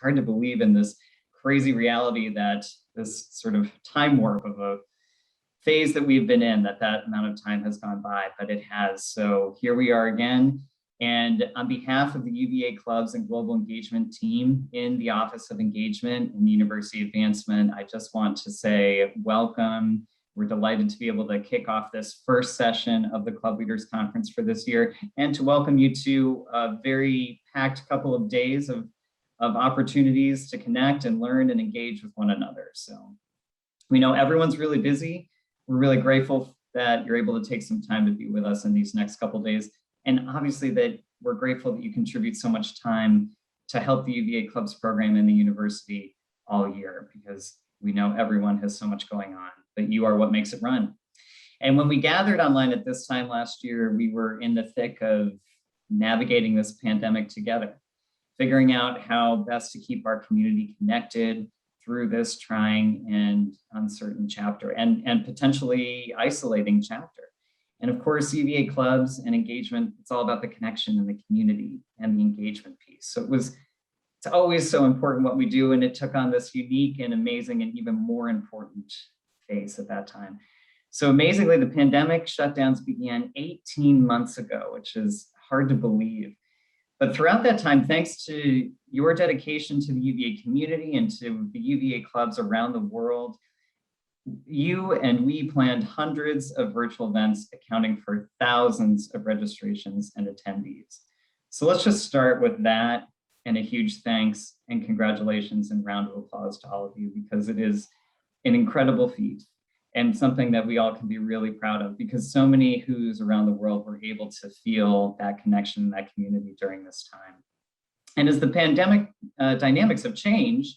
hard to believe in this crazy reality that this sort of time warp of a phase that we've been in, that amount of time has gone by, but it has. So here we are again. And on behalf of the UVA clubs and global engagement team in the Office of Engagement and University Advancement, I just want to say welcome. We're delighted to be able to kick off this first session of the Club Leaders Conference for this year and to welcome you to a very packed couple of days of opportunities to connect and learn and engage with one another. So we know everyone's really busy. We're really grateful that you're able to take some time to be with us in these next couple of days. And obviously that we're grateful that you contribute so much time to help the UVA Clubs program in the university all year, because we know everyone has so much going on, but you are what makes it run. And when we gathered online at this time last year, we were in the thick of navigating this pandemic together, figuring out how best to keep our community connected through this trying and uncertain chapter and potentially isolating chapter. And of course, UVA clubs and engagement, it's all about the connection and the community and the engagement piece. So it's always so important what we do, and it took on this unique and amazing and even more important phase at that time. So amazingly, the pandemic shutdowns began 18 months ago, which is hard to believe. But throughout that time, thanks to your dedication to the UVA community and to the UVA clubs around the world, you and we planned hundreds of virtual events accounting for thousands of registrations and attendees. So let's just start with that, and a huge thanks and congratulations and round of applause to all of you, because it is an incredible feat and something that we all can be really proud of, because so many who's around the world were able to feel that connection in that community during this time. And as the pandemic dynamics have changed,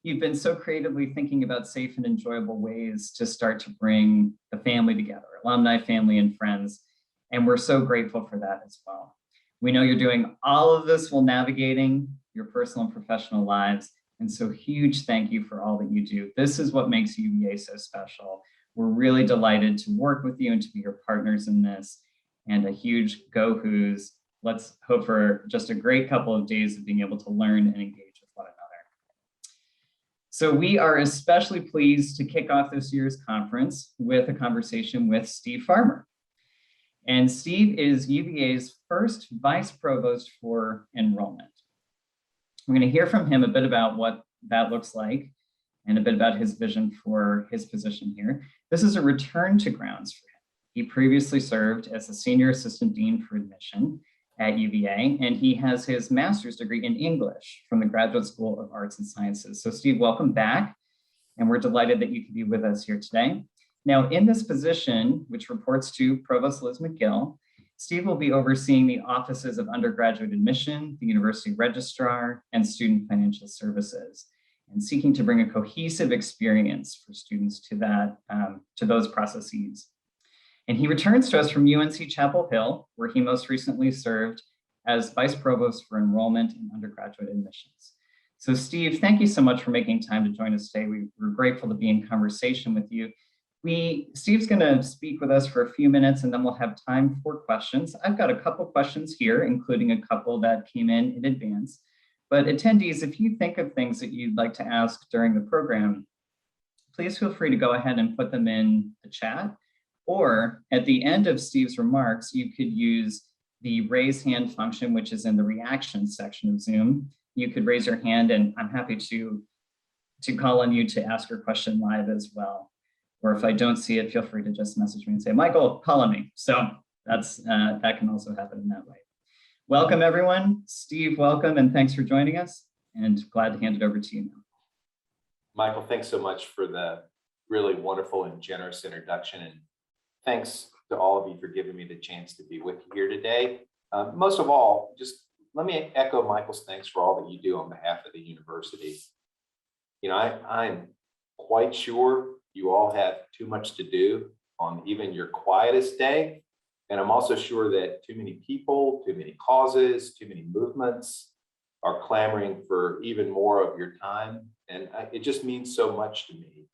you've been so creatively thinking about safe and enjoyable ways to start to bring the family together, alumni, family, and friends. And we're so grateful for that as well. We know you're doing all of this while navigating your personal and professional lives. And so huge thank you for all that you do. This is what makes UVA so special. We're really delighted to work with you and to be your partners in this. And a huge go Who's. Let's hope for just a great couple of days of being able to learn and engage with one another. So we are especially pleased to kick off this year's conference with a conversation with Steve Farmer. And Steve is UVA's first Vice Provost for Enrollment. We're going to hear from him a bit about what that looks like and a bit about his vision for his position here. This is a return to grounds for him. He previously served as the Senior Assistant Dean for Admission at UVA, and he has his master's degree in English from the Graduate School of Arts and Sciences. So Steve, welcome back, and we're delighted that you could be with us here today. Now, in this position, which reports to Provost Liz McGill, Steve will be overseeing the offices of undergraduate admission, the university registrar, and student financial services, and seeking to bring a cohesive experience for students to those processes. And he returns to us from UNC Chapel Hill, where he most recently served as Vice Provost for Enrollment and Undergraduate Admissions. So Steve, thank you so much for making time to join us today. We're grateful to be in conversation with you. Steve's gonna speak with us for a few minutes, and then we'll have time for questions. I've got a couple questions here, including a couple that came in advance. But attendees, if you think of things that you'd like to ask during the program, please feel free to go ahead and put them in the chat. Or at the end of Steve's remarks, you could use the raise hand function, which is in the reactions section of Zoom. You could raise your hand, and I'm happy to call on you to ask your question live as well. Or if I don't see it, feel free to just message me and say, Michael, call on me. So that can also happen in that way. Welcome, everyone. Steve, welcome, and thanks for joining us. And glad to hand it over to you now. Michael, thanks so much for the really wonderful and generous introduction. And thanks to all of you for giving me the chance to be with you here today. Most of all, just let me echo Michael's thanks for all that you do on behalf of the university. You know, I'm quite sure you all have too much to do on even your quietest day. And I'm also sure that too many people, too many causes, too many movements are clamoring for even more of your time. And it just means so much to me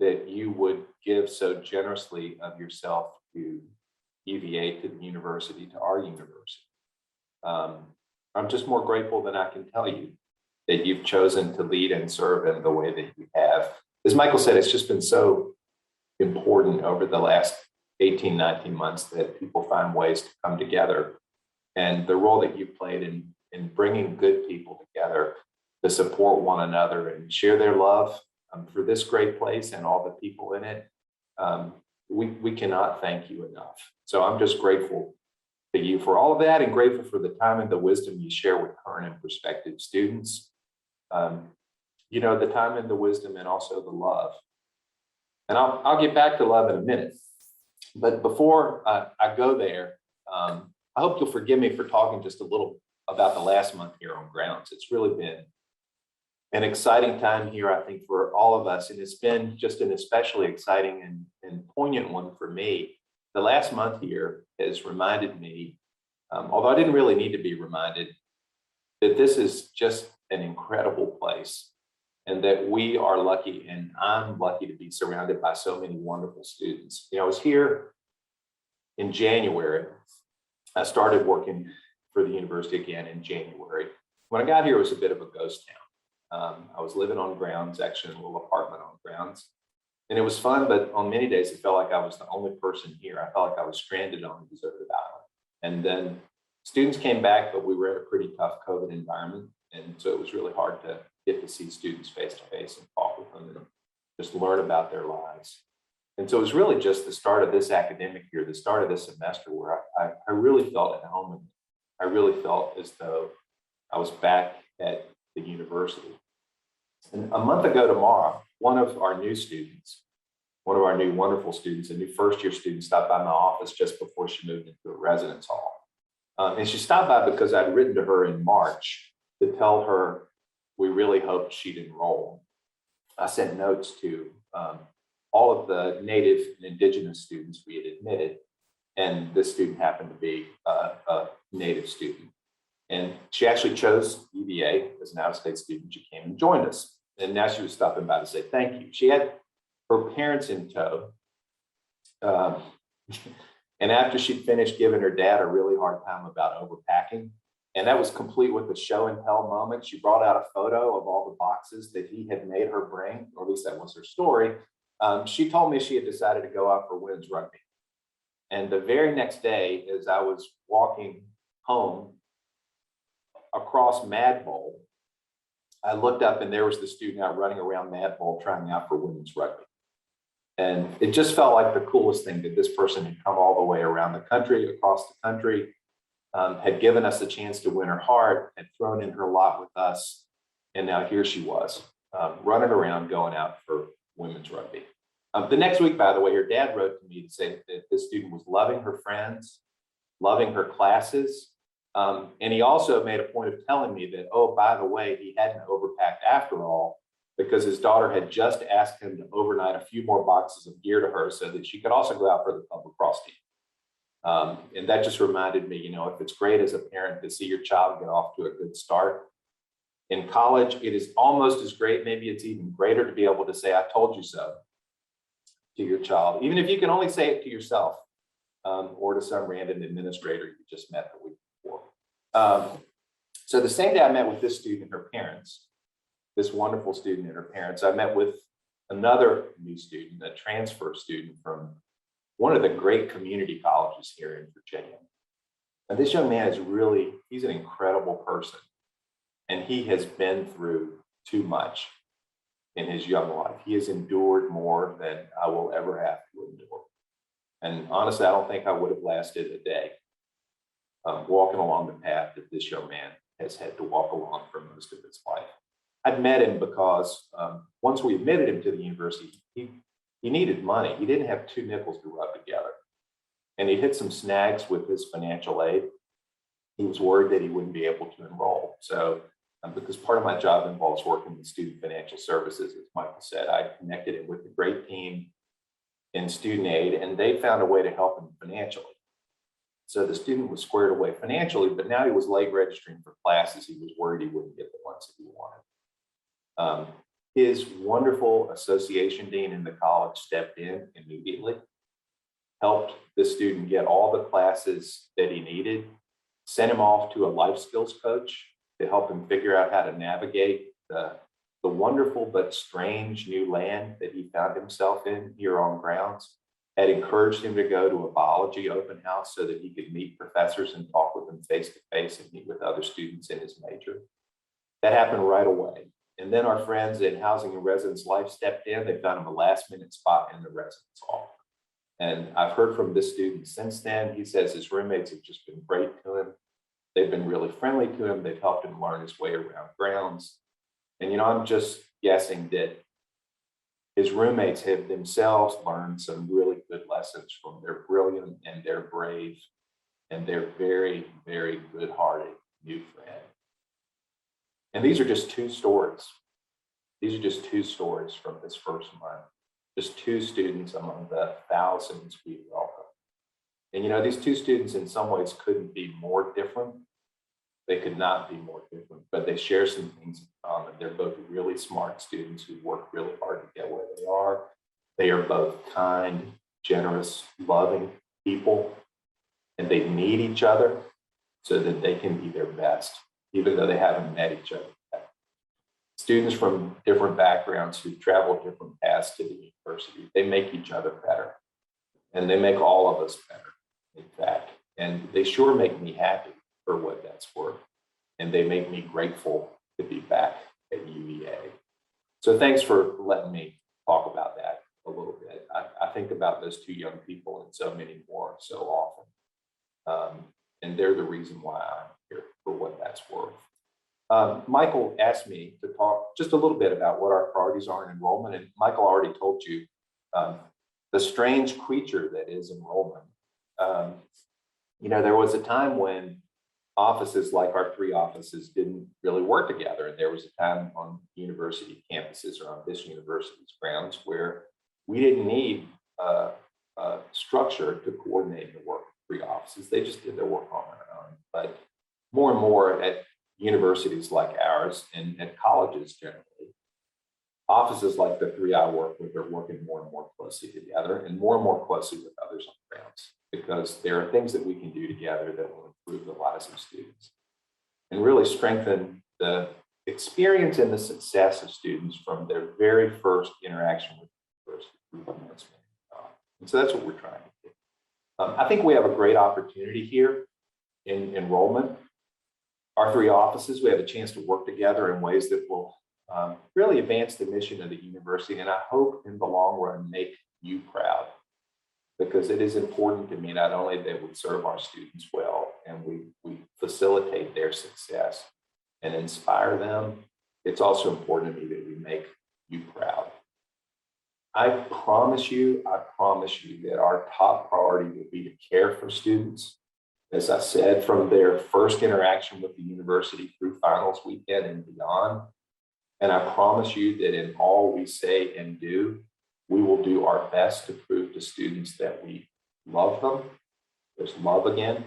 that you would give so generously of yourself to UVA, to the university, to our university. I'm just more grateful than I can tell you that you've chosen to lead and serve in the way that you have. As Michael said, it's just been so important over the last 18, 19 months that people find ways to come together. And the role that you've played in bringing good people together to support one another and share their love for this great place and all the people in it, we cannot thank you enough. So I'm just grateful to you for all of that, and grateful for the time and the wisdom you share with current and prospective students. The time and the wisdom, and also the love. And I'll get back to love in a minute. But before I go there, I hope you'll forgive me for talking just a little about the last month here on grounds. It's really been an exciting time here, I think, for all of us. And it's been just an especially exciting and poignant one for me. The last month here has reminded me, although I didn't really need to be reminded, that this is just an incredible place, and that we are lucky, and I'm lucky to be surrounded by so many wonderful students. I was here in January. I started working for the university again in January. When I got here, it was a bit of a ghost town. I was living on grounds, actually in a little apartment on grounds. And it was fun, but on many days, it felt like I was the only person here. I felt like I was stranded on a deserted island. And then students came back, but we were in a pretty tough COVID environment. And so it was really hard to get to see students face to face and talk with them and just learn about their lives. And so it was really just the start of this academic year, the start of this semester, where I really felt at home. And I really felt as though I was back at the university. And a month ago tomorrow, one of our new wonderful students, a new first-year student, stopped by my office just before she moved into a residence hall. And she stopped by because I'd written to her in March to tell her we really hoped she'd enroll. I sent notes to all of the Native and Indigenous students we had admitted, and this student happened to be a Native student. And she actually chose UVA as an out-of-state student. She came and joined us. And now she was stopping by to say thank you. She had her parents in tow. And after she'd finished giving her dad a really hard time about overpacking, and that was complete with a show and tell moment, she brought out a photo of all the boxes that he had made her bring, or at least that was her story. She told me she had decided to go out for women's rugby. And the very next day, as I was walking home across Mad Bowl, I looked up and there was the student out running around Mad Bowl trying out for women's rugby. And it just felt like the coolest thing that this person had come all the way around the country, across the country, had given us a chance to win her heart, had thrown in her lot with us. And now here she was, running around going out for women's rugby. The next week, by the way, her dad wrote to me to say that this student was loving her friends, loving her classes. And he also made a point of telling me that, oh, by the way, he hadn't overpacked after all, because his daughter had just asked him to overnight a few more boxes of gear to her so that she could also go out for the club lacrosse team. And that just reminded me, if it's great as a parent to see your child get off to a good start in college, it is almost as great, maybe it's even greater, to be able to say, I told you so to your child, even if you can only say it to yourself or to some random administrator you just met the week before. So the same day I met with this student and her parents, this wonderful student and her parents, I met with another new student, a transfer student from one of the great community colleges here in Virginia. And this young man he's an incredible person. And he has been through too much in his young life. He has endured more than I will ever have to endure. And honestly, I don't think I would have lasted a day walking along the path that this young man has had to walk along for most of his life. I'd met him because once we admitted him to the university, he needed money. He didn't have two nickels to rub together. And he hit some snags with his financial aid. He was worried that he wouldn't be able to enroll. So because part of my job involves working with student financial services, as Michael said, I connected him with a great team in student aid, and they found a way to help him financially. So the student was squared away financially, but now he was late registering for classes. He was worried he wouldn't get the ones that he wanted. His wonderful association dean in the college stepped in immediately, helped the student get all the classes that he needed, sent him off to a life skills coach to help him figure out how to navigate the wonderful but strange new land that he found himself in here on grounds, had encouraged him to go to a biology open house so that he could meet professors and talk with them face to face and meet with other students in his major. That happened right away. And then our friends in Housing and Residence Life stepped in. They found him a last-minute spot in the residence hall. And I've heard from this student since then. He says his roommates have just been great to him. They've been really friendly to him. They've helped him learn his way around grounds. And, you know, I'm just guessing that his roommates have themselves learned some really good lessons from their brilliant and their brave and their very, very good-hearted new friend. And these are just two stories. These are just two stories from this first month. Just two students among the thousands we welcome. And, you know, these two students in some ways couldn't be more different. They could not be more different, but they share some things in common. They're both really smart students who work really hard to get where they are. They are both kind, generous, loving people, and they need each other so that they can be their best, even though they haven't met each other yet. Students from different backgrounds who travel different paths to the university, they make each other better, and they make all of us better, in fact, and they sure make me happy for what that's worth. And they make me grateful to be back at UVA. So thanks for letting me talk about that a little bit. I think about those two young people and so many more so often. And they're the reason why I'm here, for what that's worth. Michael asked me to talk just a little bit about what our priorities are in enrollment. And Michael already told you the strange creature that is enrollment. You know, there was a time when offices like our three offices didn't really work together. And there was a time on university campuses or on this university's grounds where we didn't need a structure to coordinate the work of three offices. They just did their work on their own. But more and more at universities like ours and at colleges generally, offices like the three I work with are working more and more closely together and more closely with others on grounds, because there are things that we can do together that will improve the lives of students and really strengthen the experience and the success of students from their very first interaction with the university. And so that's what we're trying to do. I think we have a great opportunity here in enrollment. Our three offices, we have a chance to work together in ways that will really advance the mission of the university, and I hope in the long run make you proud, because it is important to me not only that we serve our students well and we facilitate their success and inspire them, it's also important to me that we make you proud. I promise you that our top priority will be to care for students, as I said, from their first interaction with the university through finals weekend and beyond. And I promise you that in all we say and do, we will do our best to prove to students that we love them. There's love again.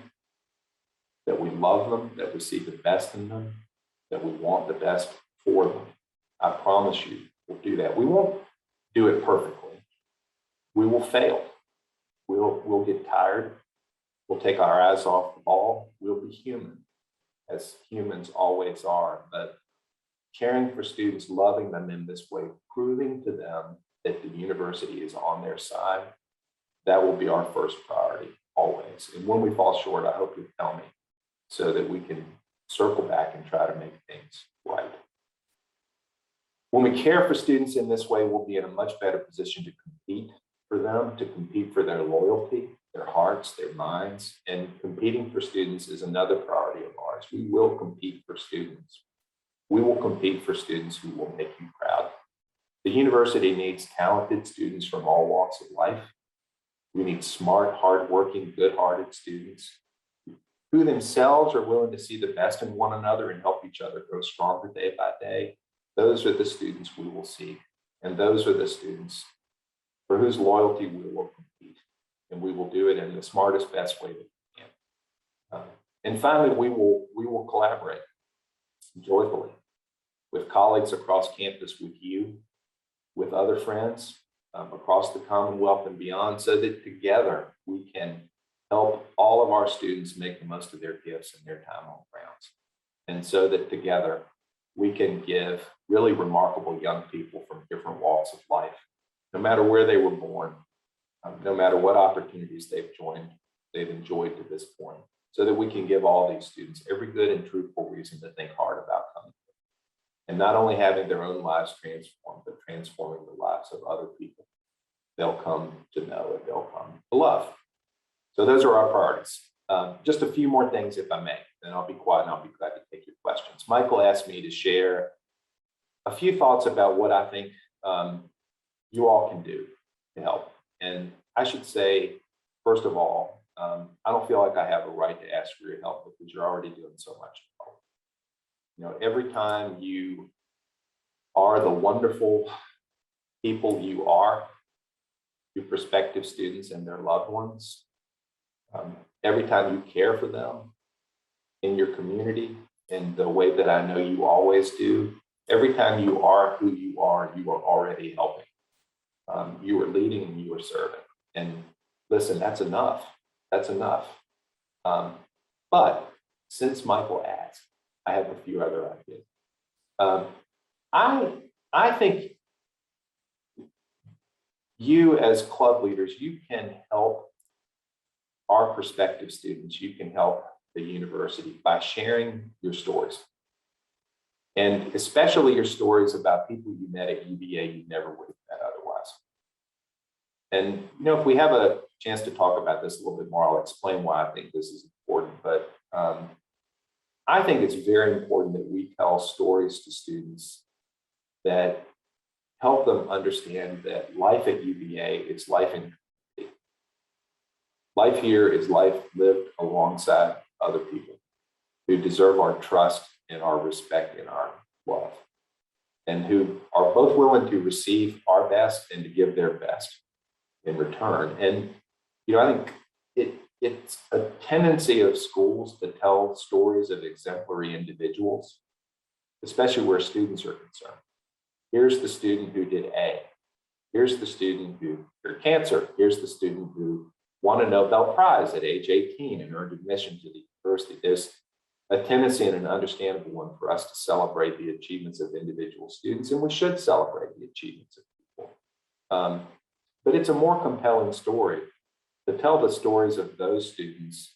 That we love them, that we see the best in them, that we want the best for them. I promise you we'll do that. We won't do it perfectly. We will fail. We'll get tired. We'll take our eyes off the ball. We'll be human, as humans always are. But caring for students, loving them in this way, proving to them that the university is on their side, that will be our first priority always. And when we fall short, I hope you tell me so that we can circle back and try to make things right. When we care for students in this way, we'll be in a much better position to compete for them, to compete for their loyalty, their hearts, their minds. And competing for students is another priority of ours. We will compete for students. We will compete for students who will make you proud. The university needs talented students from all walks of life. We need smart, hardworking, good-hearted students who themselves are willing to see the best in one another and help each other grow stronger day by day. Those are the students we will seek, and those are the students for whose loyalty we will compete, and we will do it in the smartest, best way that we can. And finally, we will collaborate joyfully with colleagues across campus, with you, with other friends across the Commonwealth and beyond, so that together we can help all of our students make the most of their gifts and their time on grounds. And so that together we can give really remarkable young people from different walks of life, no matter where they were born, no matter what opportunities they've enjoyed to this point, so that we can give all these students every good and truthful reason to think hard about coming here. And not only having their own lives transformed, but transforming the lives of other people they'll come to know and they'll come to love. So those are our priorities. Just a few more things, if I may, then I'll be quiet and I'll be glad to take your questions. Michael asked me to share a few thoughts about what I think you all can do to help. And I should say, first of all, I don't feel like I have a right to ask for your help because you're already doing so much help. You know, every time you are the wonderful people you are to prospective students and their loved ones, every time you care for them in your community in the way that I know you always do, every time you are who you are already helping. You are leading and you are serving. And listen, that's enough. That's enough. But since Michael asked, I have a few other ideas. I think you as club leaders, you can help our prospective students, you can help the university by sharing your stories. And especially your stories about people you met at UVA you never would have met otherwise. And you know, if we have a chance to talk about this a little bit more, I'll explain why I think this is important. But I think it's very important that we tell stories to students that help them understand that life at UVA is life in life here is life lived alongside other people who deserve our trust and our respect and our love, and who are both willing to receive our best and to give their best in return. And you know, I think it's a tendency of schools to tell stories of exemplary individuals, especially where students are concerned. Here's the student who did A. Here's the student who cured cancer. Here's the student who won a Nobel Prize at age 18 and earned admission to the university. There's a tendency, and an understandable one, for us to celebrate the achievements of individual students, and we should celebrate the achievements of people. But it's a more compelling story to tell the stories of those students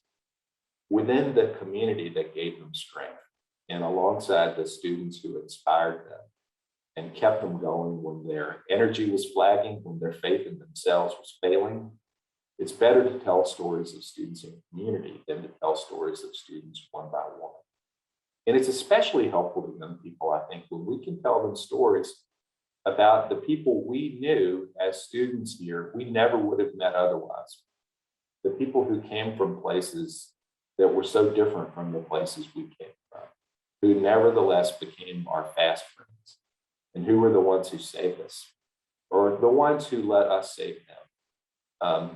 within the community that gave them strength, and alongside the students who inspired them and kept them going when their energy was flagging, when their faith in themselves was failing. It's better to tell stories of students in community than to tell stories of students one by one. And it's especially helpful to young people, I think, when we can tell them stories about the people we knew as students here we never would have met otherwise. The people who came from places that were so different from the places we came from, who nevertheless became our fast friends, and who were the ones who saved us, or the ones who let us save them.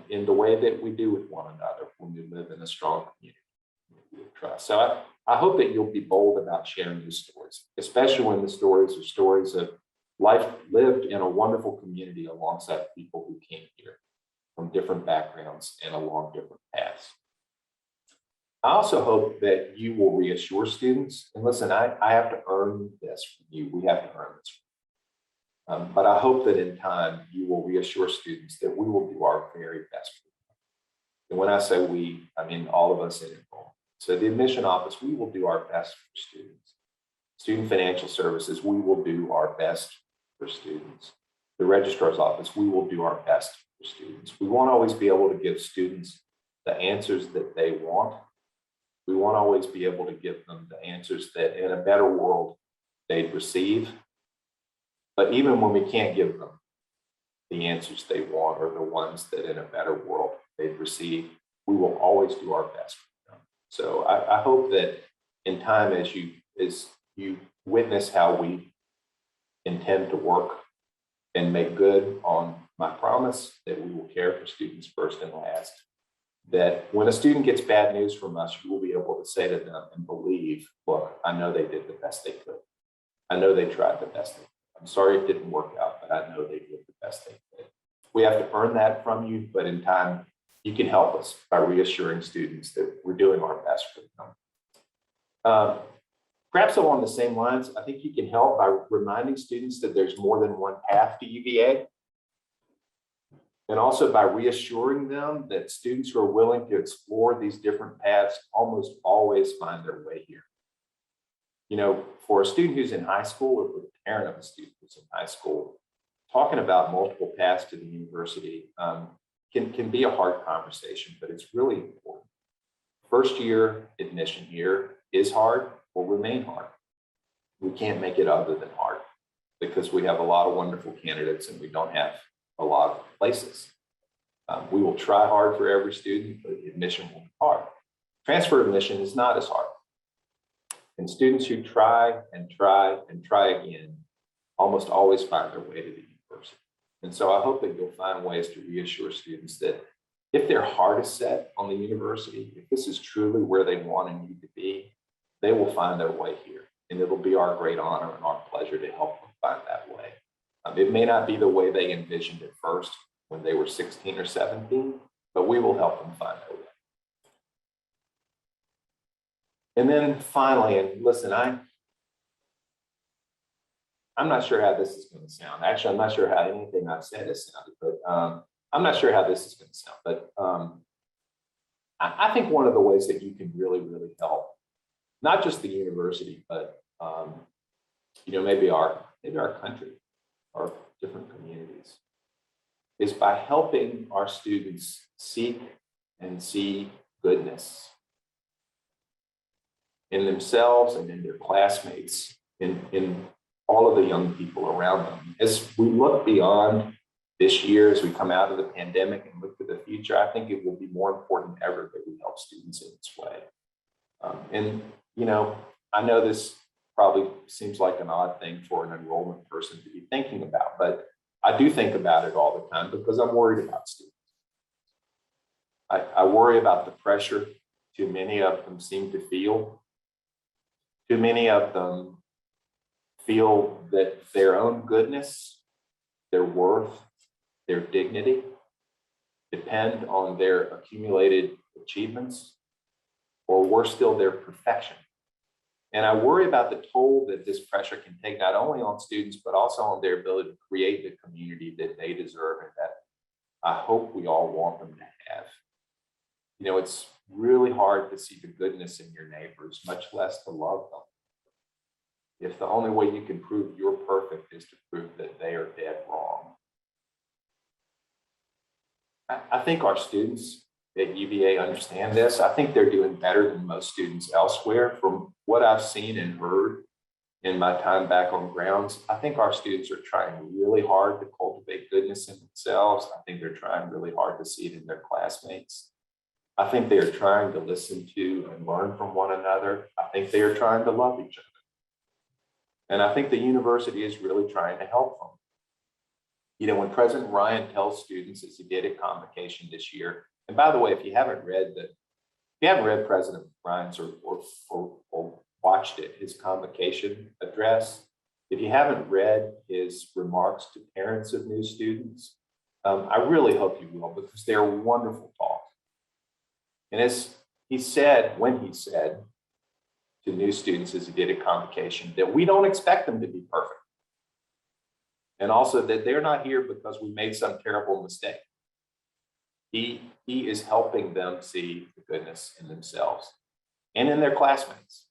In the way that we do with one another when we live in a strong community of trust. So I hope that you'll be bold about sharing your stories, especially when the stories are stories of life lived in a wonderful community alongside people who came here from different backgrounds and along different paths. I also hope that you will reassure students, and listen, I have to earn this from you. We have to earn this from you. But I hope that in time, you will reassure students that we will do our very best for them. And when I say we, I mean all of us in enrollment. So the admission office, we will do our best for students. Student financial services, we will do our best for students. The registrar's office, we will do our best for students. We won't always be able to give students the answers that they want. We won't always be able to give them the answers that in a better world they'd receive. But even when we can't give them the answers they want, or the ones that in a better world they'd receive, we will always do our best for them. So I hope that in time, as you witness how we intend to work and make good on my promise that we will care for students first and last, that when a student gets bad news from us, you will be able to say to them and believe, look, I know they did the best they could. I know they tried the best they could. I'm sorry it didn't work out, but I know they did the best they could. We have to earn that from you, but in time, you can help us by reassuring students that we're doing our best for them. Perhaps along the same lines, I think you can help by reminding students that there's more than one path to UVA. And also by reassuring them that students who are willing to explore these different paths almost always find their way here. You know, for a student who's in high school or for the parent of a student who's in high school, talking about multiple paths to the university can be a hard conversation, but it's really important. First year admission here is hard, will remain hard. We can't make it other than hard because we have a lot of wonderful candidates and we don't have a lot of places. We will try hard for every student, but admission will be hard. Transfer admission is not as hard. And students who try and try and try again almost always find their way to the university. And so I hope that you'll find ways to reassure students that if their heart is set on the university, if this is truly where they want and need to be, they will find their way here. And it'll be our great honor and our pleasure to help them find that way. It may not be the way they envisioned it first when they were 16 or 17, but we will help them find their way. And then finally, and listen, I'm not sure how this is going to sound. Actually, I'm not sure how anything I've said has sounded, but I'm not sure how this is going to sound. But I think one of the ways that you can really, really help, not just the university, but you know, maybe our country or different communities, is by helping our students seek and see goodness in themselves and in their classmates, in all of the young people around them. As we look beyond this year, as we come out of the pandemic and look to the future, I think it will be more important than ever that we help students in this way. And, you know, I know this probably seems like an odd thing for an enrollment person to be thinking about, but I do think about it all the time because I'm worried about students. I worry about the pressure too many of them seem to feel. Too many of them feel that their own goodness, their worth, their dignity depend on their accumulated achievements, or worse still, their perfection. And I worry about the toll that this pressure can take not only on students, but also on their ability to create the community that they deserve and that I hope we all want them to have. You know, it's really hard to see the goodness in your neighbors, much less to love them, if the only way you can prove you're perfect is to prove that they are dead wrong. I think our students at UVA understand this. I think they're doing better than most students elsewhere. From what I've seen and heard in my time back on grounds, I think our students are trying really hard to cultivate goodness in themselves. I think they're trying really hard to see it in their classmates. I think they are trying to listen to and learn from one another. I think they are trying to love each other. And I think the university is really trying to help them. You know, when President Ryan tells students, as he did at convocation this year, and by the way, if you haven't read President Ryan's or watched it, his convocation address, if you haven't read his remarks to parents of new students, I really hope you will, because they're wonderful talk. And as he said, when he said to new students, as he did at convocation, that we don't expect them to be perfect. And also that they're not here because we made some terrible mistake. He is helping them see the goodness in themselves and in their classmates.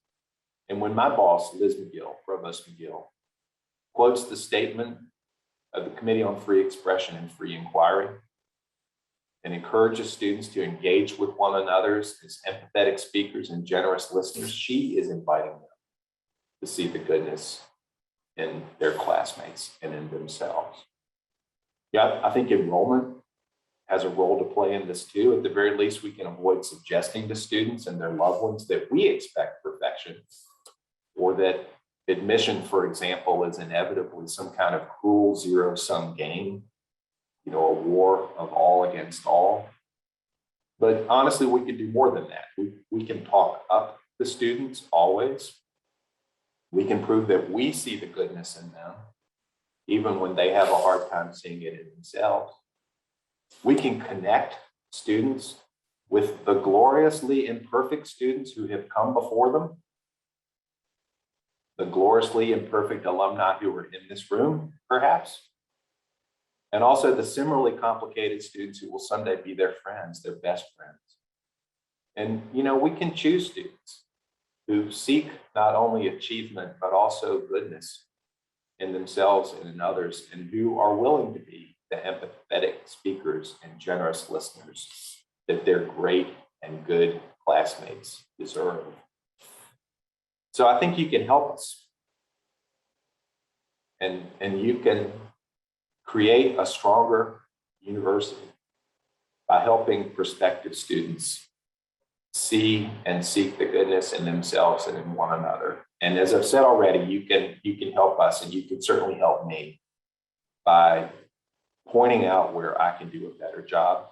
And when my boss, Liz McGill, Provost McGill, quotes the statement of the Committee on Free Expression and Free Inquiry and encourages students to engage with one another as empathetic speakers and generous listeners, she is inviting them to see the goodness in their classmates and in themselves. Yeah, I think enrollment has a role to play in this too. At the very least, we can avoid suggesting to students and their loved ones that we expect perfection, or that admission, for example, is inevitably some kind of cruel zero-sum game, you know, a war of all against all. But honestly, we can do more than that. We can talk up the students always. We can prove that we see the goodness in them, even when they have a hard time seeing it in themselves. We can connect students with the gloriously imperfect students who have come before them. the gloriously imperfect alumni who are in this room, perhaps, and also the similarly complicated students who will someday be their friends, their best friends. And, we can choose students who seek not only achievement, but also goodness in themselves and in others, and who are willing to be the empathetic speakers and generous listeners that their great and good classmates deserve. So I think you can help us. And you can create a stronger university by helping prospective students see and seek the goodness in themselves and in one another. And as I've said already, you can help us, and you can certainly help me by pointing out where I can do a better job,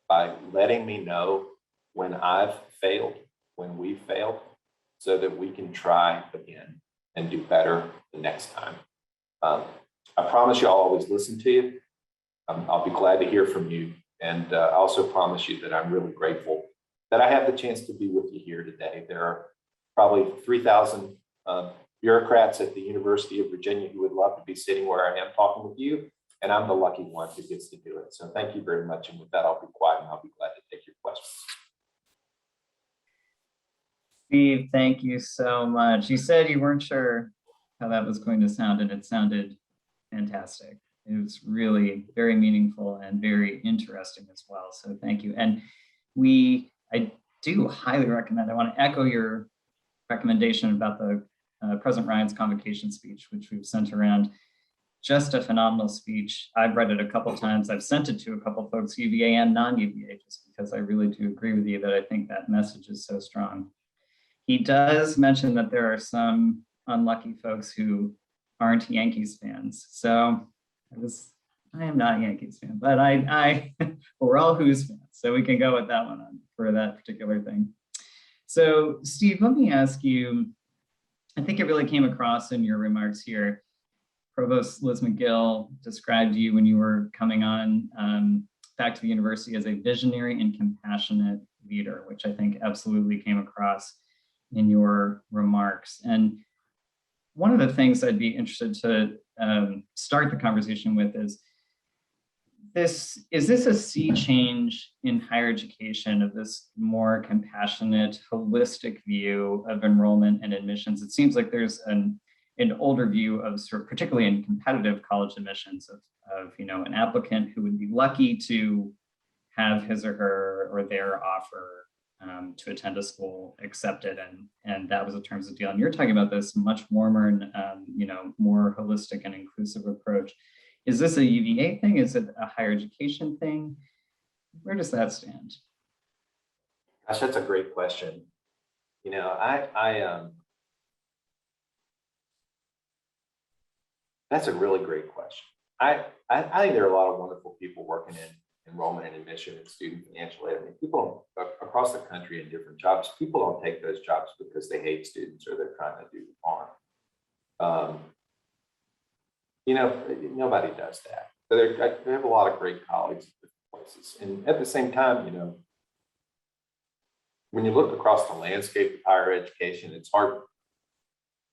by letting me know when I've failed, when we've failed, so that we can try again and do better the next time. I promise you I'll always listen to you. I'll be glad to hear from you. And I also promise you that I'm really grateful that I have the chance to be with you here today. There are probably 3,000 bureaucrats at the University of Virginia who would love to be sitting where I am talking with you, and I'm the lucky one who gets to do it. So thank you very much. And with that, I'll be quiet and I'll be glad to take your questions. Steve, thank you so much. You said you weren't sure how that was going to sound, and it sounded fantastic. It was really very meaningful and very interesting as well. So thank you. And I do highly recommend, I want to echo your recommendation about the President Ryan's convocation speech, which we've sent around. Just a phenomenal speech. I've read it a couple of times. I've sent it to a couple of folks, UVA and non-UVA, just because I really do agree with you that I think that message is so strong. He does mention that there are some unlucky folks who aren't Yankees fans. So I am not a Yankees fan, but we're all Who's fans. So we can go with that one on for that particular thing. So Steve, let me ask you, I think it really came across in your remarks here. Provost Liz McGill described you when you were coming on back to the university as a visionary and compassionate leader, which I think absolutely came across in your remarks. And one of the things I'd be interested to start the conversation with is this a sea change in higher education of this more compassionate, holistic view of enrollment and admissions? It seems like there's an older view of sort of, particularly in competitive college admissions, of an applicant who would be lucky to have his or her or their offer to attend a school accepted, and that was the terms of the deal. And you're talking about this much warmer and more holistic and inclusive approach. Is this a UVA thing? Is it a higher education thing? Where does that stand? Gosh, that's a great question. That's a really great question. I think there are a lot of wonderful people working in enrollment and admission and student financial aid. I mean, people across the country in different jobs, people don't take those jobs because they hate students or they're trying to do harm. Nobody does that. So I have a lot of great colleagues at different places. And at the same time, when you look across the landscape of higher education, it's hard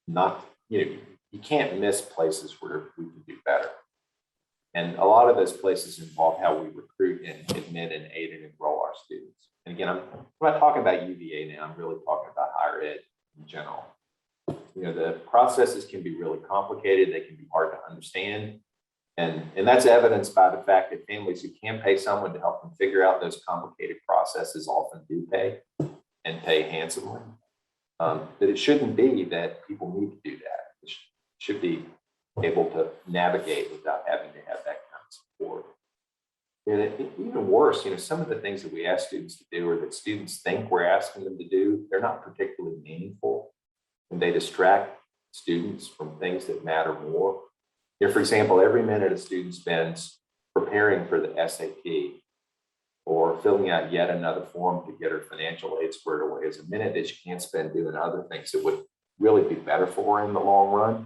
not, you can't miss places where we can do better. And a lot of those places involve how we recruit and admit and aid and enroll our students. And again, I'm not talking about UVA now, I'm really talking about higher ed in general. The processes can be really complicated, they can be hard to understand. And that's evidenced by the fact that families who can pay someone to help them figure out those complicated processes often do pay, and pay handsomely. That it shouldn't be that people need to do that. It should be able to navigate without having to have that kind of support. And even worse, some of the things that we ask students to do or that students think we're asking them to do, they're not particularly meaningful, and they distract students from things that matter more. For example, every minute a student spends preparing for the SAT or filling out yet another form to get her financial aid squared away is a minute that she can't spend doing other things that would really be better for her in the long run.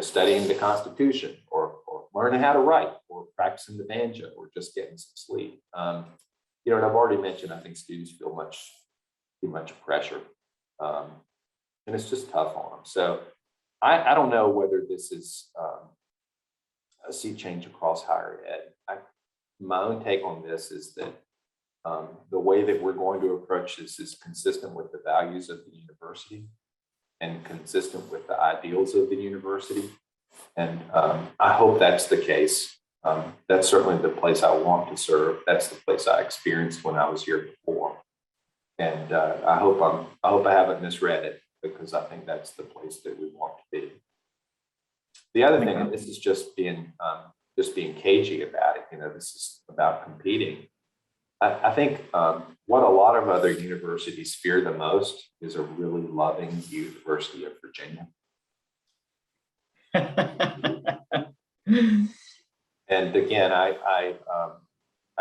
Studying the Constitution or learning how to write or practicing the banjo or just getting some sleep. And I've already mentioned, I think students feel too much pressure. and it's just tough on them. So I don't know whether this is a sea change across higher ed. My own take on this is that the way that we're going to approach this is consistent with the values of the university and consistent with the ideals of the university. And I hope that's the case. That's certainly the place I want to serve. That's the place I experienced when I was here before. And I hope I haven't misread it, because I think that's the place that we want to be. The other thing, and this is just being cagey about it, this is about competing. I think what a lot of other universities fear the most is a really loving University of Virginia. And again, I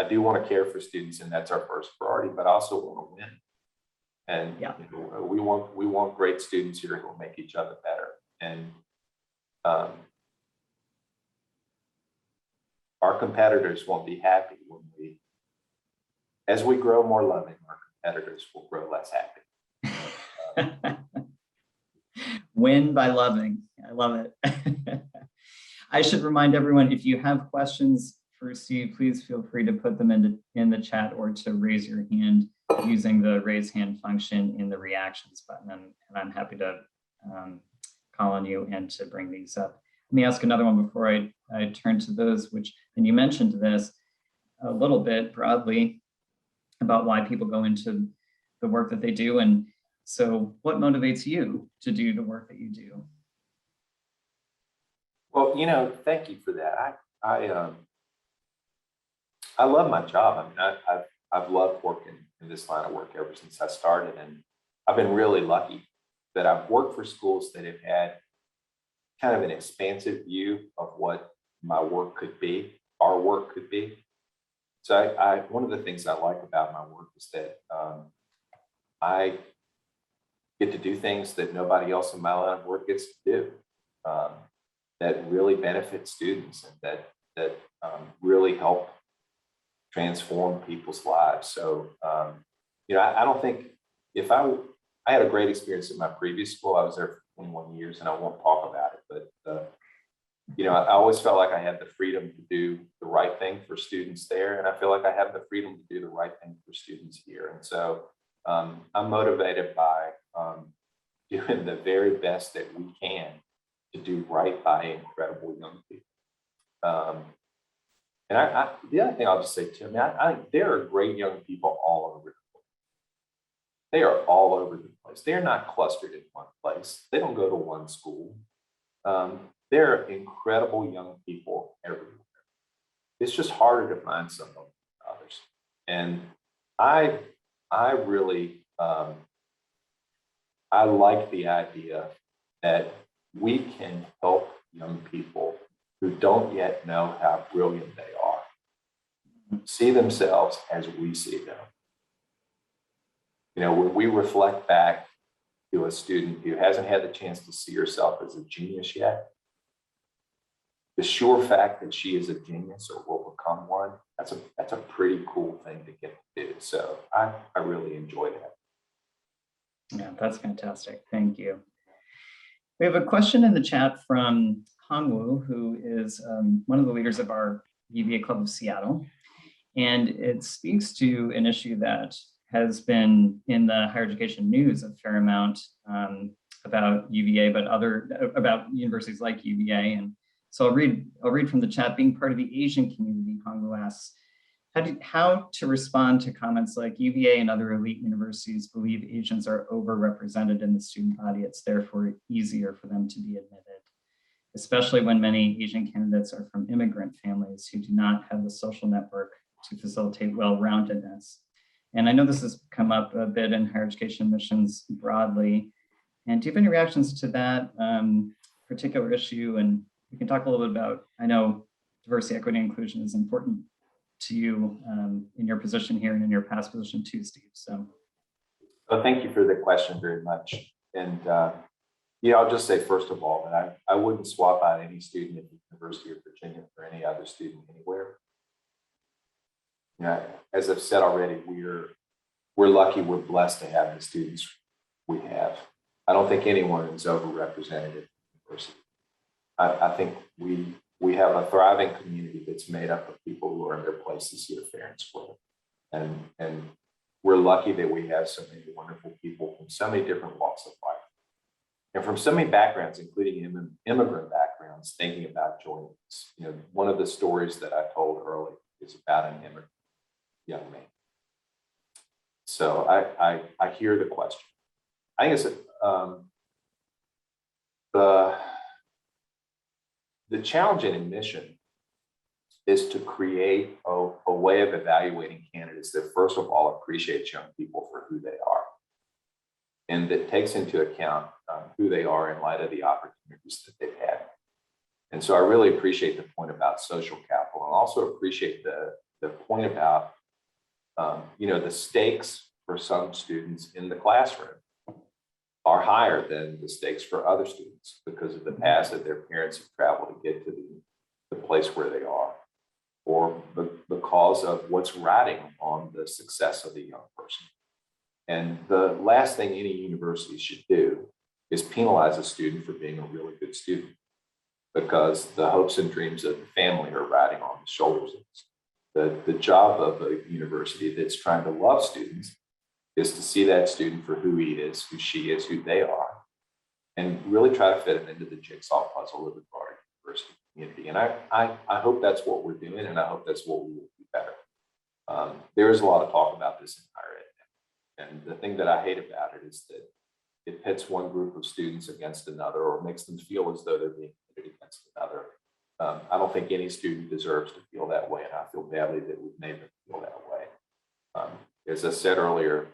do want to care for students, and that's our first priority, but I also want to win. And we want great students here who will make each other better. And our competitors won't be happy as we grow more loving, our competitors will grow less happy. Win by loving. I love it. I should remind everyone, if you have questions for Steve, please feel free to put them in the chat, or to raise your hand using the raise hand function in the reactions button. And I'm happy to call on you and to bring these up. Let me ask another one before I turn to those, and you mentioned this a little bit broadly about why people go into the work that they do. And so what motivates you to do the work that you do? Well, thank you for that. I love my job. I mean, I've loved working in this line of work ever since I started. And I've been really lucky that I've worked for schools that have had kind of an expansive view of what my work could be, our work could be. So one of the things I like about my work is that I get to do things that nobody else in my line of work gets to do, that really benefit students, and that really help transform people's lives. So, I don't think I had a great experience at my previous school. I was there for 21 years, and I won't talk about it, but I always felt like I had the freedom to do the right thing for students there. And I feel like I have the freedom to do the right thing for students here. And so I'm motivated by doing the very best that we can to do right by incredible young people. And the other thing I'll just say too, I think there are great young people all over the place. They are all over the place. They're not clustered in one place. They don't go to one school. There are incredible young people everywhere. It's just harder to find some of them than others. And I really, I like the idea that we can help young people who don't yet know how brilliant they are see themselves as we see them. When we reflect back to a student who hasn't had the chance to see herself as a genius yet, the sure fact that she is a genius or will become one, that's a pretty cool thing to get to do. So I really enjoy that. Yeah, that's fantastic. Thank you. We have a question in the chat from Hongwu, who is one of the leaders of our UVA Club of Seattle. And it speaks to an issue that has been in the higher education news a fair amount about UVA, but about universities like UVA. And so I'll read from the chat. Being part of the Asian community, Hongwu asks, how to respond to comments like UVA and other elite universities believe Asians are overrepresented in the student body. It's therefore easier for them to be admitted, especially when many Asian candidates are from immigrant families who do not have the social network to facilitate well-roundedness. And I know this has come up a bit in higher education admissions broadly. And do you have any reactions to that particular issue? And we can talk a little bit about, I know diversity, equity, and inclusion is important to you in your position here and in your past position too, Steve. So, well, thank you for the question very much. And I'll just say first of all that I wouldn't swap out any student at the University of Virginia for any other student anywhere. As I've said already, we're lucky, we're blessed to have the students we have. I don't think anyone is overrepresented in diversity. I think we have a thriving community that's made up of people who are in their places here fair and square. And we're lucky that we have so many wonderful people from so many different walks of life and from so many backgrounds, including immigrant backgrounds, thinking about joining us. You know, one of the stories that I told early is about an immigrant young man. So I hear the question. I think it's the challenge in admission is to create a way of evaluating candidates that first of all appreciates young people for who they are and that takes into account who they are in light of the opportunities that they've had. And so I really appreciate the point about social capital and also appreciate the point about the stakes for some students in the classroom are higher than the stakes for other students because of the paths that their parents have traveled to get to the place where they are, or because of what's riding on the success of the young person. And the last thing any university should do is penalize a student for being a really good student, because the hopes and dreams of the family are riding on the shoulders of this. The job of a university that's trying to love students is to see that student for who he is, who she is, who they are, and really try to fit them into the jigsaw puzzle of the broader university community. And I hope that's what we're doing, and I hope that's what we will do better. There is a lot of talk about this in higher ed, and the thing that I hate about it is that it pits one group of students against another or makes them feel as though they're being pitted against another. I don't think any student deserves to feel that way, and I feel badly that we've made them feel that way. As I said earlier,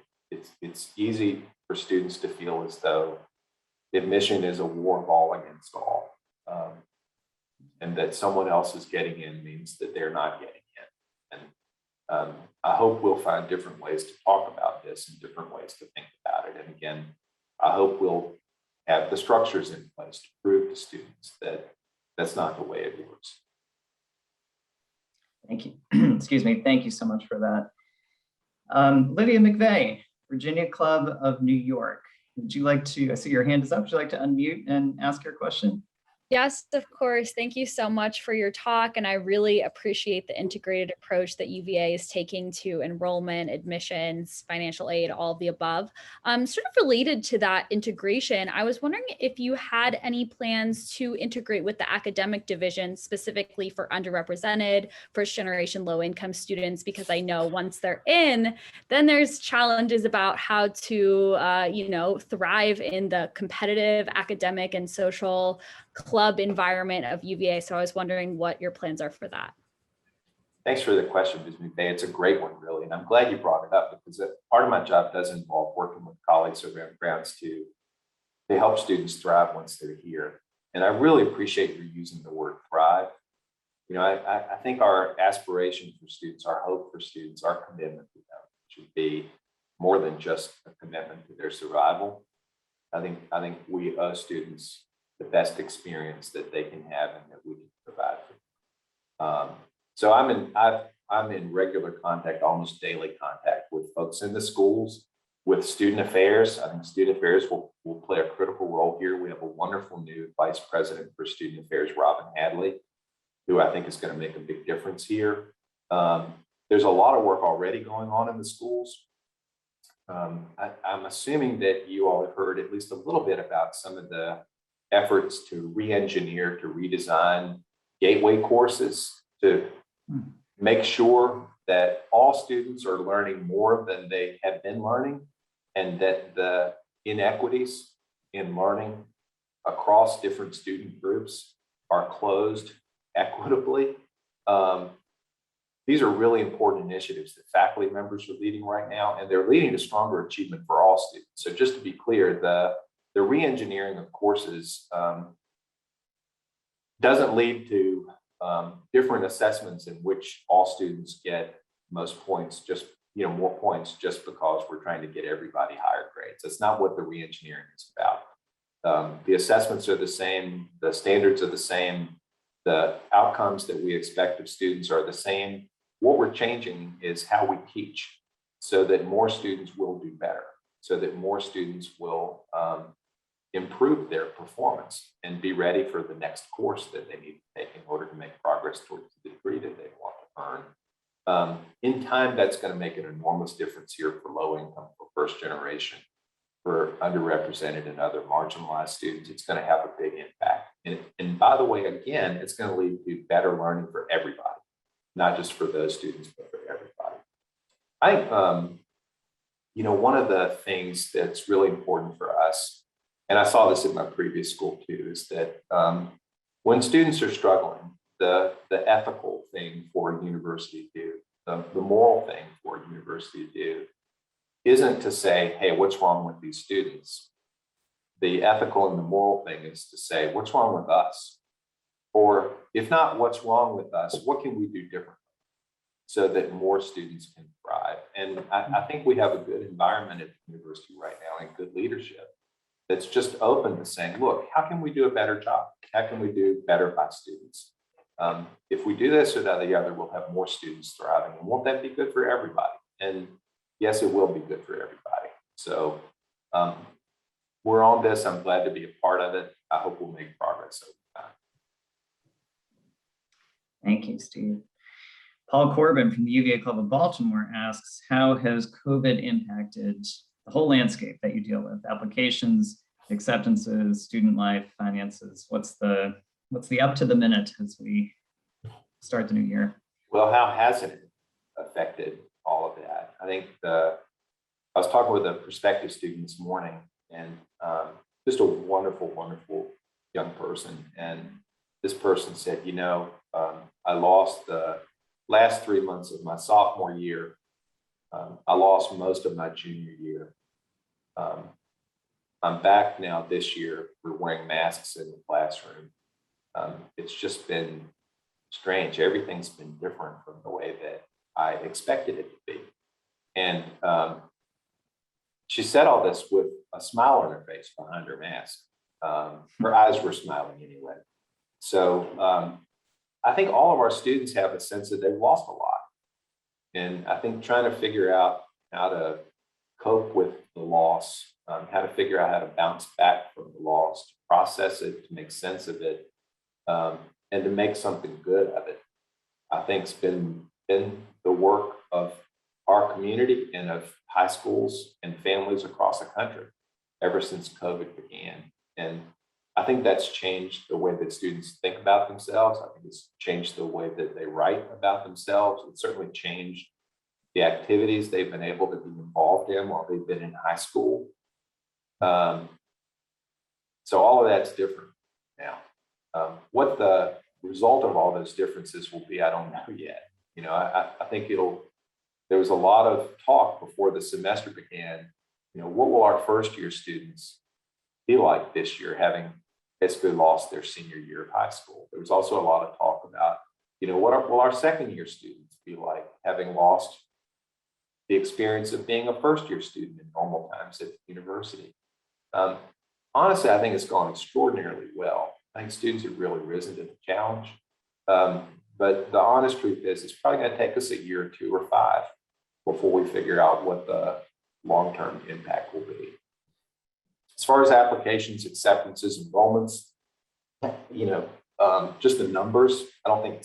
it's easy for students to feel as though admission is a war of all against all, and that someone else is getting in means that they're not getting in. And I hope we'll find different ways to talk about this and different ways to think about it. And again, I hope we'll have the structures in place to prove to students that that's not the way it works. Thank you. Excuse me. Thank you so much for that. Lydia McVeigh, Virginia Club of New York. Would you like to, I see your hand is up. Would you like to unmute and ask your question? Yes, of course. Thank you so much for your talk. And I really appreciate the integrated approach that UVA is taking to enrollment, admissions, financial aid, all of the above. Sort of related to that integration, I was wondering if you had any plans to integrate with the academic division, specifically for underrepresented, first generation low income students, because I know once they're in, then there's challenges about how to, thrive in the competitive academic and social club environment of UVA. So I was wondering what your plans are for that. Thanks for the question, Ms. McVeigh. It's a great one, really. And I'm glad you brought it up because part of my job does involve working with colleagues around grounds to help students thrive once they're here. And I really appreciate you using the word thrive. You know, I think our aspiration for students, our hope for students, our commitment to them should be more than just a commitment to their survival. I think we owe students the best experience that they can have and that we can provide for them. So I'm in regular contact, almost daily contact with folks in the schools, with student affairs. I think student affairs will play a critical role here. We have a wonderful new vice president for student affairs, Robin Hadley, who I think is going to make a big difference here. There's a lot of work already going on in the schools. I'm assuming that you all have heard at least a little bit about some of the efforts to re-engineer, to redesign gateway courses to make sure that all students are learning more than they have been learning, and that the inequities in learning across different student groups are closed equitably. These are really important initiatives that faculty members are leading right now, and they're leading to stronger achievement for all students. So just to be clear, the re-engineering of courses doesn't lead to different assessments in which all students get most points, just more points just because we're trying to get everybody higher grades. That's not what the re-engineering is about. The assessments are the same, the standards are the same, the outcomes that we expect of students are the same. What we're changing is how we teach so that more students will do better, so that more students will improve their performance and be ready for the next course that they need to take in order to make progress towards the degree that they want to earn. In time, that's going to make an enormous difference here for low income, for first generation, for underrepresented and other marginalized students. It's going to have a big impact. And by the way, again, it's going to lead to better learning for everybody, not just for those students, but for everybody. I think, one of the things that's really important for us, and I saw this at my previous school too, is that when students are struggling, the ethical thing for a university to do, the moral thing for a university to do, isn't to say, hey, what's wrong with these students? The ethical and the moral thing is to say, what's wrong with us? Or if not, what's wrong with us? What can we do differently so that more students can thrive? And I think we have a good environment at the university right now and good leadership that's just open to saying, look, how can we do a better job? How can we do better by students? If we do this or that or the other, we'll have more students thriving. And won't that be good for everybody? And yes, it will be good for everybody. So we're on this. I'm glad to be a part of it. I hope we'll make progress over time. Thank you, Steve. Paul Corbin from the UVA Club of Baltimore asks, how has COVID impacted the whole landscape that you deal with? Applications, acceptances, student life, finances. What's the up to the minute as we start the new year? Well, how has it affected all of that? I think I was talking with a prospective student this morning, and just a wonderful, wonderful young person. And this person said, I lost the last 3 months of my sophomore year. I lost most of my junior year. I'm back now this year. We're wearing masks in the classroom. It's just been strange. Everything's been different from the way that I expected it to be. And she said all this with a smile on her face behind her mask. Her eyes were smiling anyway. So I think all of our students have a sense that they've lost a lot. And I think trying to figure out how to cope with the loss, how to figure out how to bounce back from the loss, to process it, to make sense of it, and to make something good of it, I think has been the work of our community and of high schools and families across the country ever since COVID began. And I think that's changed the way that students think about themselves. I think it's changed the way that they write about themselves. It's certainly changed the activities they've been able to be involved in while they've been in high school. So all of that's different now. What the result of all those differences will be, I don't know yet. I think there was a lot of talk before the semester began, what will our first year students be like this year, having basically lost their senior year of high school? There was also a lot of talk about, what will our second year students be like, having lost the experience of being a first year student in normal times at the university. Honestly, I think it's gone extraordinarily well. I think students have really risen to the challenge. But the honest truth is, it's probably going to take us a year or 2 or 5 before we figure out what the long-term impact will be. As far as applications, acceptances, enrollments, just the numbers, I don't think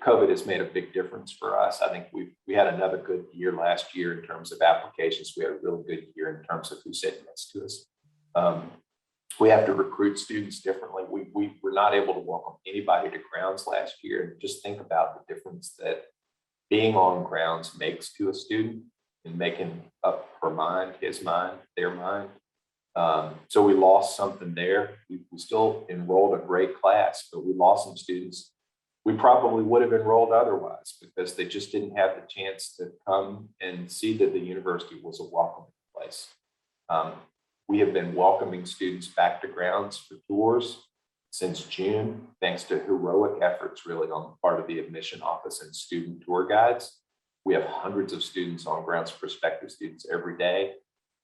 COVID has made a big difference for us. I think we had another good year last year in terms of applications. We had a really good year in terms of who said yes to us. We have to recruit students differently. We were not able to welcome anybody to grounds last year. And just think about the difference that being on grounds makes to a student in making up her mind, his mind, their mind. So we lost something there. We still enrolled a great class, but we lost some students we probably would have enrolled otherwise because they just didn't have the chance to come and see that the university was a welcoming place. We have been welcoming students back to grounds for tours since June, thanks to heroic efforts really on the part of the admission office and student tour guides. We have hundreds of students on grounds, prospective students every day.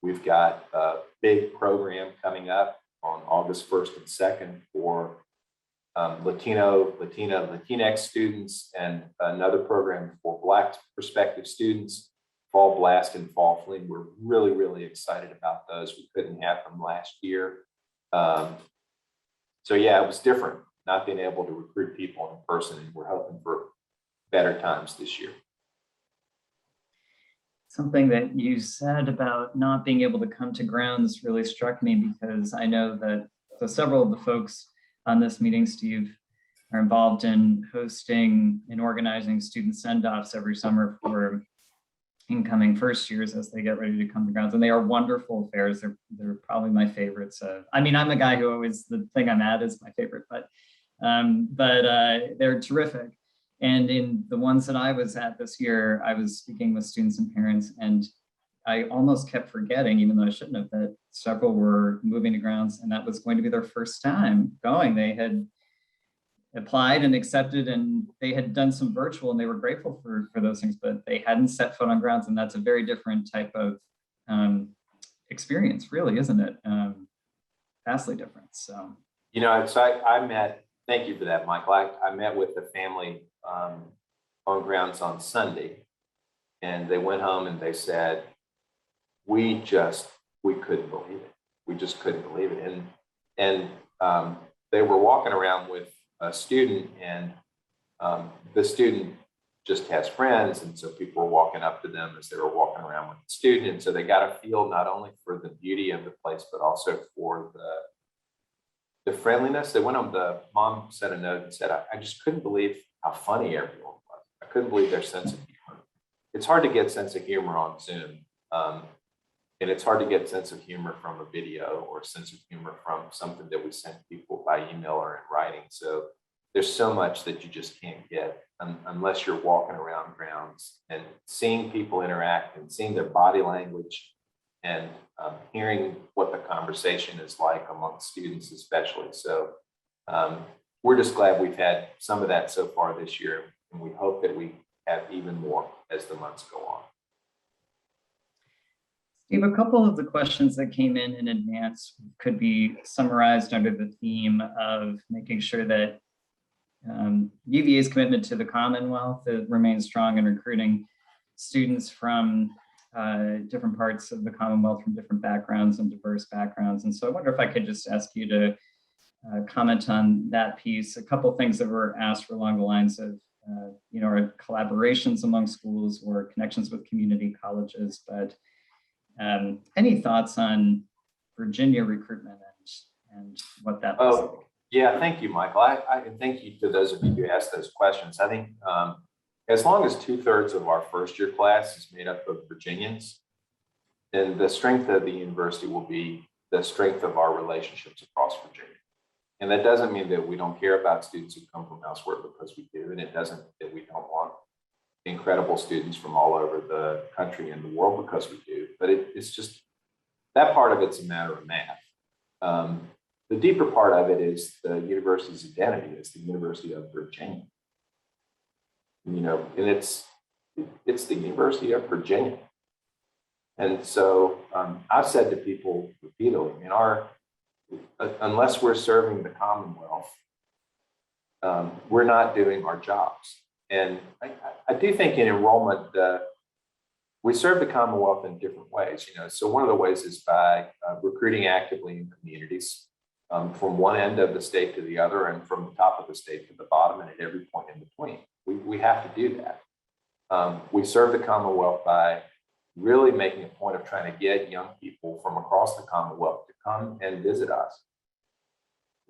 We've got a big program coming up on August 1st and 2nd for Latinx students, and another program for Black prospective students, Fall Blast and Fall Fling. We're really, really excited about those. We couldn't have them last year. So yeah, it was different not being able to recruit people in person, and we're hoping for better times this year. Something that you said about not being able to come to grounds really struck me, because I know that several of the folks on this meeting, Steve, are involved in hosting and organizing student send-offs every summer for incoming first years as they get ready to come to grounds. And they are wonderful affairs. They're probably my favorites. I mean, I'm a guy who always, the thing I'm at is my favorite, but they're terrific. And in the ones that I was at this year, I was speaking with students and parents, and I almost kept forgetting, even though I shouldn't have, that several were moving to grounds and that was going to be their first time going. They had applied and accepted, and they had done some virtual, and they were grateful for those things, but they hadn't set foot on grounds. And that's a very different type of experience, really, isn't it? Vastly different. So, you know, so I met, thank you for that, Michael. I met with the family on grounds on Sunday, and they went home and they said, we couldn't believe it. We just couldn't believe it. And they were walking around with a student, and the student just has friends, and so people were walking up to them as they were walking around with the student, and so they got a feel not only for the beauty of the place but also for the friendliness. They went on, the mom sent a note and said, I just couldn't believe how funny everyone was. I couldn't believe their sense of humor. It's hard to get sense of humor on Zoom, and it's hard to get sense of humor from a video or sense of humor from something that we send people by email or in writing. So there's so much that you just can't get unless you're walking around grounds and seeing people interact and seeing their body language and hearing what the conversation is like among students, especially. So we're just glad we've had some of that so far this year, and we hope that we have even more as the months go on. Steve, a couple of the questions that came in advance could be summarized under the theme of making sure that UVA's commitment to the Commonwealth remains strong in recruiting students from different parts of the Commonwealth, from different backgrounds and diverse backgrounds. And so I wonder if I could just ask you to comment on that piece. A couple of things that were asked were along the lines of, our collaborations among schools or connections with community colleges, but any thoughts on Virginia recruitment and what that looks like? Yeah, thank you, Michael. I thank you to those of you who asked those questions. I think as long as 2/3 of our first year class is made up of Virginians, then the strength of the university will be the strength of our relationships across Virginia. And that doesn't mean that we don't care about students who come from elsewhere, because we do. And it doesn't that we don't want incredible students from all over the country and the world, because we do. But it's just, that part of it's a matter of math. The deeper part of it is the university's identity. It's the University of Virginia. And it's the University of Virginia. And so I've said to people repeatedly, unless we're serving the Commonwealth, we're not doing our jobs. And I do think in enrollment, we serve the Commonwealth in different ways. So one of the ways is by recruiting actively in communities, from one end of the state to the other, and from the top of the state to the bottom, and at every point in between. We have to do that. We serve the Commonwealth by really making a point of trying to get young people from across the Commonwealth to come and visit us.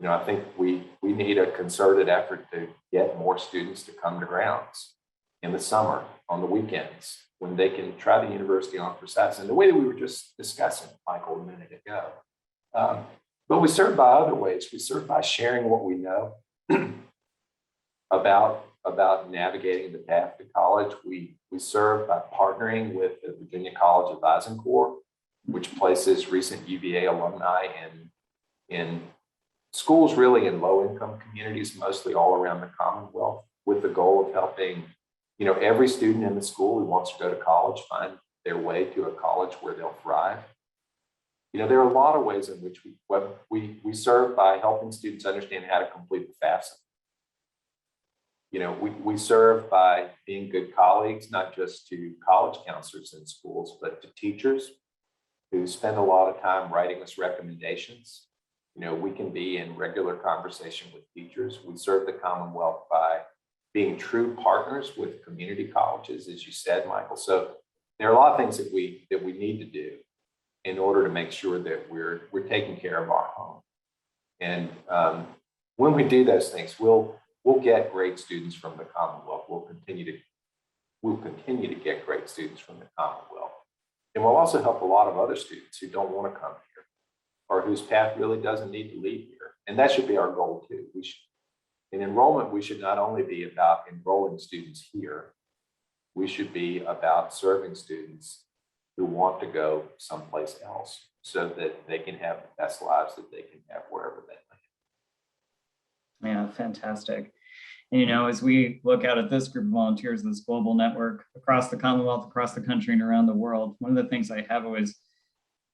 I think we need a concerted effort to get more students to come to grounds in the summer, on the weekends, when they can try the university on for Saturdays, in the way that we were just discussing, Michael, a minute ago. But we serve by other ways. We serve by sharing what we know about navigating the path to college. We serve by partnering with the Virginia College Advising Corps, which places recent UVA alumni in schools really in low-income communities, mostly all around the Commonwealth, with the goal of helping every student in the school who wants to go to college find their way to a college where they'll thrive. There are a lot of ways in which we serve by helping students understand how to complete the FAFSA. We serve by being good colleagues, not just to college counselors in schools, but to teachers who spend a lot of time writing us recommendations, We can be in regular conversation with teachers. We serve the Commonwealth by being true partners with community colleges, as you said, Michael. So there are a lot of things that we need to do in order to make sure that we're taking care of our home. And when we do those things, we'll get great students from the Commonwealth. We'll continue to get great students from the Commonwealth. And we'll also help a lot of other students who don't want to come here or whose path really doesn't need to lead here. And that should be our goal too. In enrollment, we should not only be about enrolling students here, we should be about serving students who want to go someplace else so that they can have the best lives that they can have wherever they live. Yeah, fantastic. And, as we look out at this group of volunteers, this global network across the Commonwealth, across the country and around the world, one of the things I have always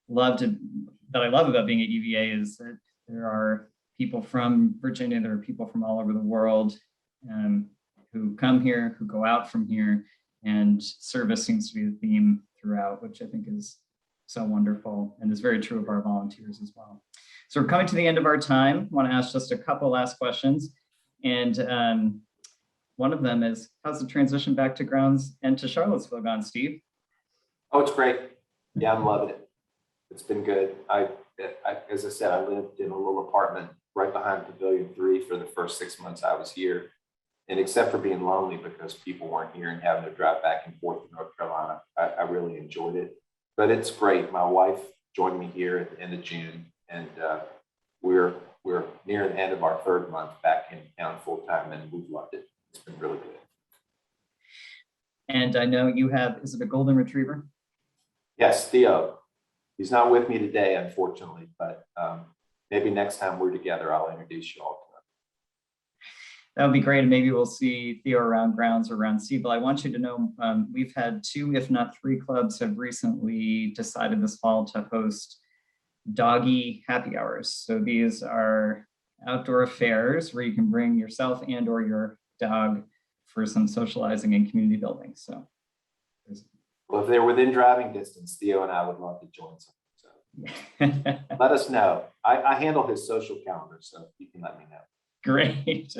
love about being at UVA is that there are people from Virginia, there are people from all over the world who come here, who go out from here, and service seems to be the theme throughout, which I think is so wonderful and is very true of our volunteers as well. So we're coming to the end of our time. I want to ask just a couple last questions. And one of them is, how's the transition back to grounds and to Charlottesville gone, Steve? Oh, it's great. Yeah, I'm loving it. It's been good. As I said, I lived in a little apartment right behind Pavilion 3 for the first 6 months I was here. And except for being lonely because people weren't here and having to drive back and forth to North Carolina, I really enjoyed it. But it's great. My wife joined me here at the end of June, and we're near the end of our 3rd month back in town full time, and we've loved it. It's been really good. And I know you have, is it a golden retriever? Yes, Theo. He's not with me today, unfortunately, but maybe next time we're together, I'll introduce you all to him. That would be great. And maybe we'll see Theo around grounds or around Seaville. I want you to know we've had 2, if not 3 clubs have recently decided this fall to host Doggy happy hours. So these are outdoor affairs where you can bring yourself and or your dog for some socializing and community building. So well, if they're within driving distance, Theo and I would love to join some. So let us know. I handle his social calendar, so you can let me know. Great.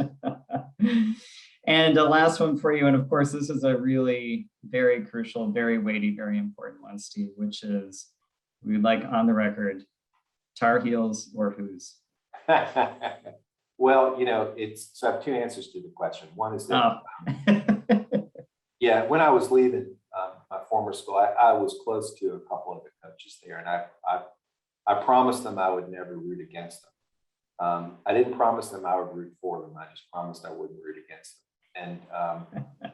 And the last one for you, and of course, this is a really very crucial, very weighty, very important one, Steve, which is we would like on the record, Tar Heels or who's? Well, so I have 2 answers to the question. One is that, yeah, when I was leaving my former school, I was close to a couple of the coaches there, and I promised them I would never root against them. I didn't promise them I would root for them. I just promised I wouldn't root against them. And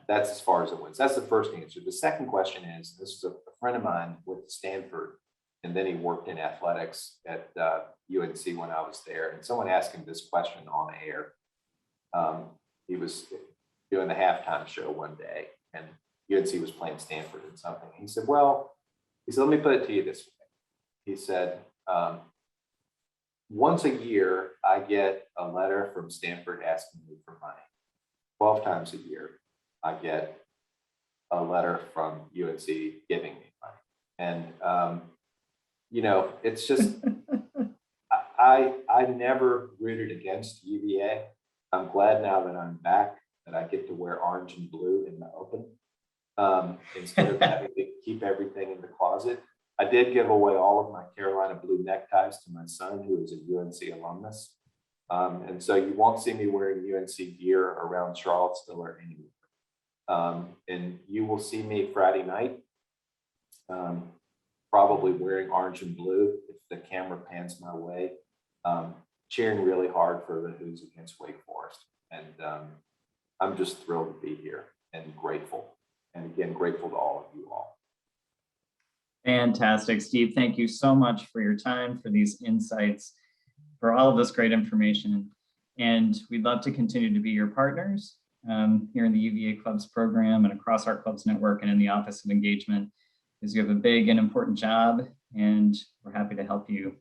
that's as far as it went. So that's the first answer. The second question is, this is a friend of mine went to Stanford, and then he worked in athletics at UNC when I was there. And someone asked him this question on air. He was doing the halftime show one day, and UNC was playing Stanford and something. He said, let me put it to you this way. He said, once a year, I get a letter from Stanford asking me for money. 12 times a year, I get a letter from UNC giving me money. And, it's just, I never rooted against UVA. I'm glad now that I'm back that I get to wear orange and blue in the open instead of having to keep everything in the closet. I did give away all of my Carolina blue neckties to my son, who is a UNC alumnus. And so you won't see me wearing UNC gear around Charlottesville or anywhere. And you will see me Friday night, probably wearing orange and blue if the camera pans my way, cheering really hard for the Who's against Wake Forest. And I'm just thrilled to be here and grateful. And again, grateful to all of you all. Fantastic, Steve. Thank you so much for your time, for these insights, for all of this great information. And we'd love to continue to be your partners here in the UVA Clubs program and across our clubs network and in the Office of Engagement, because you have a big and important job, and we're happy to help you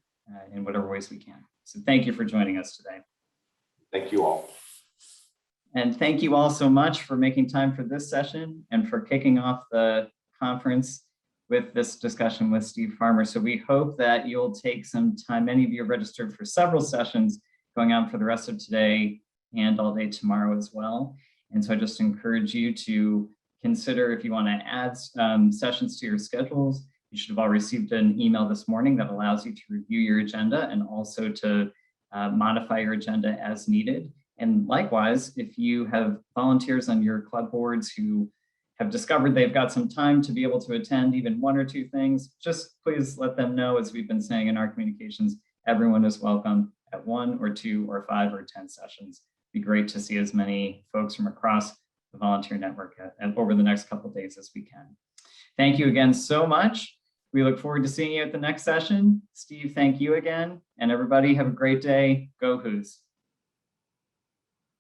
in whatever ways we can. So thank you for joining us today. Thank you all. And thank you all so much for making time for this session and for kicking off the conference with this discussion with Steve Farmer. So we hope that you'll take some time. Many of you are registered for several sessions going on for the rest of today and all day tomorrow as well. And so I just encourage you to consider if you want to add sessions to your schedules. You should have all received an email this morning that allows you to review your agenda and also to modify your agenda as needed. And likewise, if you have volunteers on your club boards who have discovered they've got some time to be able to attend even one or two things, just please let them know, as we've been saying in our communications, everyone is welcome at 1 or 2 or 5 or 10 sessions. It'd be great to see as many folks from across the volunteer network over the next couple of days as we can. Thank you again so much. We look forward to seeing you at the next session. Steve, thank you again. And everybody have a great day. Go Who's.